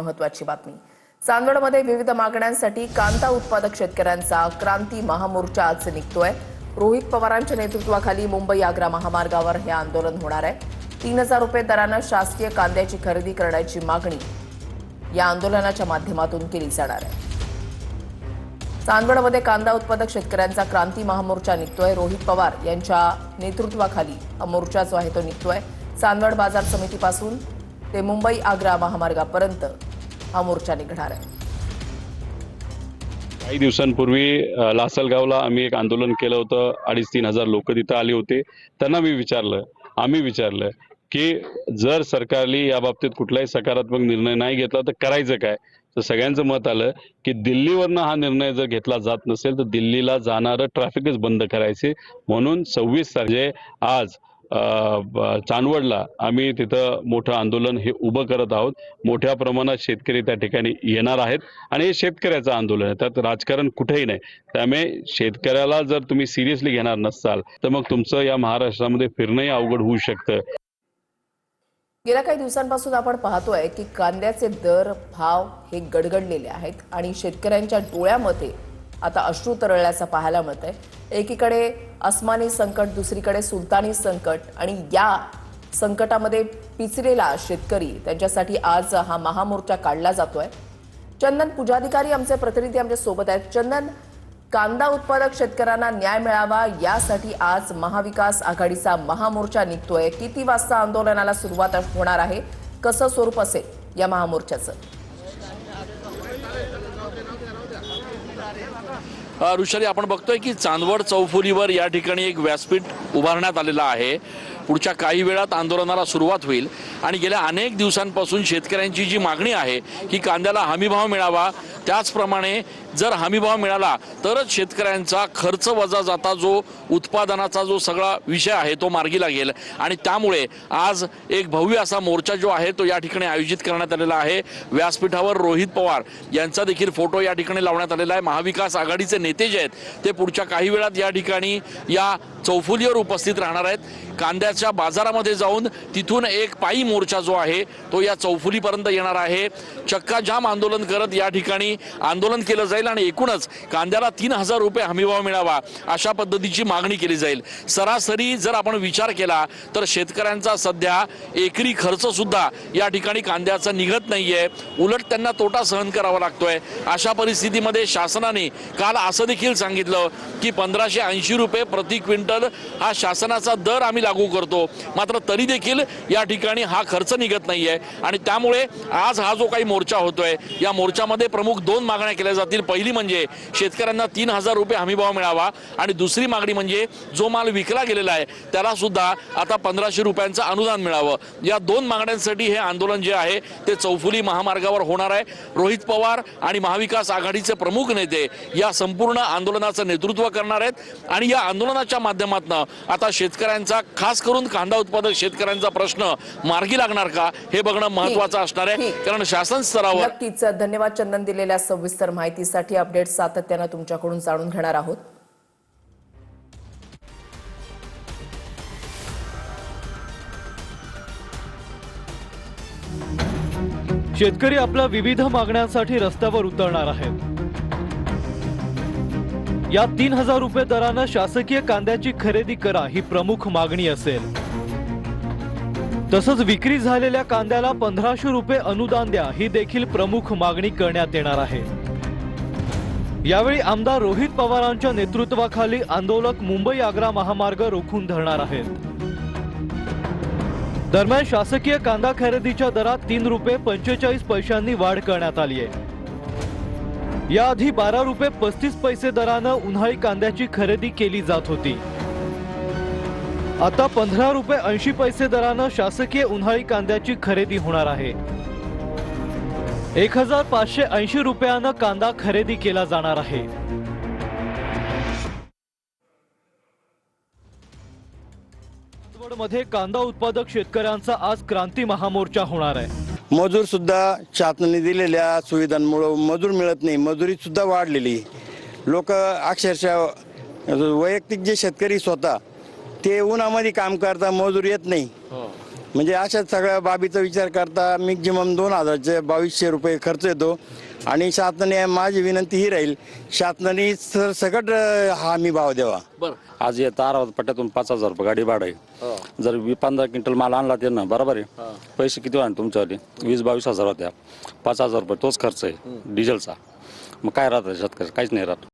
महत्त्वाची बातमी। चांदवडमध्ये विविध मागण्यांसाठी कांदा उत्पादक शेतकऱ्यांचा क्रांती महामोर्चा आज निघतोय। रोहित पवारांच्या नेतृत्वाखाली मुंबई आग्रा महामार्गावर हे आंदोलन होणार आहे। 3000 रुपये दराने शासकीय कांद्याची खरेदी करण्याची मागणी या आंदोलनाच्या माध्यमातून केली जाणार आहे। चांदवडमध्ये कांदा उत्पादक शेतकऱ्यांचा क्रांती महामोर्चा निघतोय। रोहित पवार यांच्या नेतृत्वाखाली हा मोर्चा जो आहे तो निघतोय। चांदवड बाजार समितीपासून ते मुंबई आग्रा महामार्गापर्यंत हा मोर्चा निघणार आहे। काही दिवसांपूर्वी लासलगावला आम्ही एक आंदोलन केलं होतं। 2,500-3 हजार लोक तिथे आले होते। त्यांना आम्ही विचारलं की जर सरकारने या बाबतीत कुठलाही सकारात्मक निर्णय नाही घेतला तर करायचं काय। तर सगळ्यांचं मत आलं की दिल्लीवरनं हा निर्णय जर घेतला जात नसेल तर दिल्लीला जाणारं ट्रॅफिकच बंद करायचे। म्हणून 26 तारखेला आज चांदवडला आम्ही तिथं मोठं आंदोलन हे उभं करत आहोत। मोठ्या प्रमाणात शेतकरी त्या ठिकाणी येणार आहेत आणि हे शेतकऱ्याचं आंदोलन आहे, त्यात राजकारण कुठेही नाही। त्यामुळे शेतकऱ्याला जर तुम्ही सिरियसली घेणार नसाल तर मग तुमचं या महाराष्ट्रामध्ये फिरणंही अवघड होऊ शकतं। गेल्या काही दिवसांपासून आपण पाहतोय की कांद्याचे दर भाव हे गडगडलेले आहेत आणि शेतकऱ्यांच्या डोळ्यामध्ये आता अश्रू तरळल्याचं पाहायला मिळतंय। एकीकडे अस्मानी संकट, दुसरीकडे सुलतानी संकट आणि या संकटामध्ये पिचलेला शेतकरी त्यांच्यासाठी आज हा महामोर्चा काढला जातोय। चंदन पुजाधिकारी आमचे प्रतिनिधी आमच्या सोबत आहेत। चंदन, कांदा उत्पादक शेतकऱ्यांना न्याय मिळावा यासाठी आज महाविकास आघाडीचा महामोर्चा निघतोय। किती वाजता आंदोलनाला सुरुवात होणार आहे, कसं स्वरूप असेल या महामोर्चाचं? ऋषाली, आपण बघतोय की चांदवड चौफुलीवर या ठिकाणी एक व्यासपीठ उभारण्यात आलेलं आहे। पुढच्या काही वेळात आंदोलनाला सुरुवात होईल आणि गेल्या अनेक दिवसांपासून शेतकऱ्यांची जी मागणी आहे की कांद्याला हमीभाव मिळावा, त्याचप्रमाणे जर हमीभाव मिळाला तरच शेतकऱ्यांचा खर्च वजा जाता जो उत्पादनाचा जो सगळा विषय आहे तो मार्गी लागेल। आणि त्यामुळे आज एक भव्य असा मोर्चा जो आहे तो या ठिकाणी आयोजित करण्यात आलेला आहे। व्यासपीठावर रोहित पवार यांचा देखील फोटो या ठिकाणी लावण्यात आलेला आहे। महाविकास आघाडीचे नेते जे आहेत ते पुढच्या काही वेळात या ठिकाणी या चौफुलीवर उपस्थित राहणार आहेत। कांद्याच्या बाजारामध्ये जाऊन तिथून एक पायी मोर्चा जो आहे तो या चौफुलीपर्यंत येणार आहे। चक्काजाम आंदोलन करत या ठिकाणी आंदोलन केलं जाईल आणि एकूणच कांद्याला 3000 रुपये हमीभाव मिळावा अशा पद्धतीची मागणी केली जाईल। सरासरी जर आपण विचार केला तर शेतकऱ्यांचा सध्या एकरी खर्च सुद्धा या ठिकाणी कांद्याचा निघत नाहीये, उलट त्यांना तोटा सहन करावा लागतोय। अशा परिस्थितीमध्ये शासनाने काल असं देखील सांगितलं की 1580 रुपये प्रति क्विंटल हा शासनाचा दर आम्ही लागू करतो, मात्र तरी देखील या ठिकाणी हा खर्च निघत नाहीये। आणि त्यामुळे आज हा जो काही मोर्चा होतोय या मोर्चामध्ये प्रमुख 2 मागण्या केल्या जातील। पहिली म्हणजे शेतकऱ्यांना 3000 रुपये हमीभाव मिळावा आणि दुसरी मागणी म्हणजे जो माल विकला गेलेला आहे त्याला सुद्धा आता 1500 रुपयांचं अनुदान मिळावं। या 2 मागण्यांसाठी हे आंदोलन जे आहे ते चौफुली महामार्गावर होणार आहे। रोहित पवार आणि महाविकास आघाडीचे प्रमुख नेते या संपूर्ण आंदोलनाचं नेतृत्व करणार आहेत आणि या आंदोलनाच्या माध्यमातून आता शेतकऱ्यांचा, खास करून कांदा उत्पादक शेतकऱ्यांचा प्रश्न मार्गी लागणार का हे बघणं महत्त्वाचं असणार आहे। कारण शासन स्तरावर नक्कीच धन्यवाद चंदन, दिलेल्या सविस्तर माहितीसाठी। अपडेट सातत्याने तुमच्याकडून जाणून घेणार आहोत। शेतकरी आपल्या विविध मागण्यांसाठी रस्त्यावर उतरणार आहेत। या 3000 रुपये दराने शासकीय कांद्याची खरेदी करा ही प्रमुख मागणी असेल। तसंच विक्री झालेल्या कांद्याला 1500 रुपये अनुदान द्या ही देखील प्रमुख मागणी करण्यात येणार आहे। यावेळी आमदार रोहित पवारांच्या नेतृत्वाखाली आंदोलक मुंबई आग्रा महामार्ग रोखून धरणार आहेत। दरम्यान शासकीय कांदा खरेदीच्या दरात 3 रुपये 45 पैशांनी वाढ करण्यात आली आहे। याआधी 12 रुपये 35 पैसे दराने उन्हाळी कांद्याची खरेदी केली जात होती। आता 15 रुपये 80 पैसे दराने शासकीय उन्हाळी कांद्याची खरेदी होणार आहे। 1580 रुपयाने कांदा खरेदी केला जाणार आहे। मध्ये कांदा उत्पादक शेतकऱ्यांचा आज क्रांती महामोर्चा होणार आहे। मजूर सुद्धा शासनाने दिलेल्या सुविधांमुळे मजूर मिळत नाही, मजुरी सुद्धा वाढलेली। लोक अक्षरशः वैयक्तिक जे शेतकरी स्वतः ते उन्हामध्ये काम करता, मजूर येत नाही म्हणजे अशा सगळ्या बाबीचा विचार करता मॅक्झिमम 2000चे 2200 रुपये खर्च येतो. आणि शासनाने माझी विनंती ही राहील, शासनाने सरसकट हमी भाव द्यावा. बरं. आज या तारावत पट्ट्यातून 5000 रुपये गाडी भाडं आहे. जर 15 क्विंटल माल आणला त्यांना बरोबर आहे. पैसे किती वाढले तुमच्यावाले? 20-22 हजार होत्या. 5000 रुपये तोच खर्च आहे डिझेलचा. मग काय राहतं शेतकरी? काहीच नाही राहत.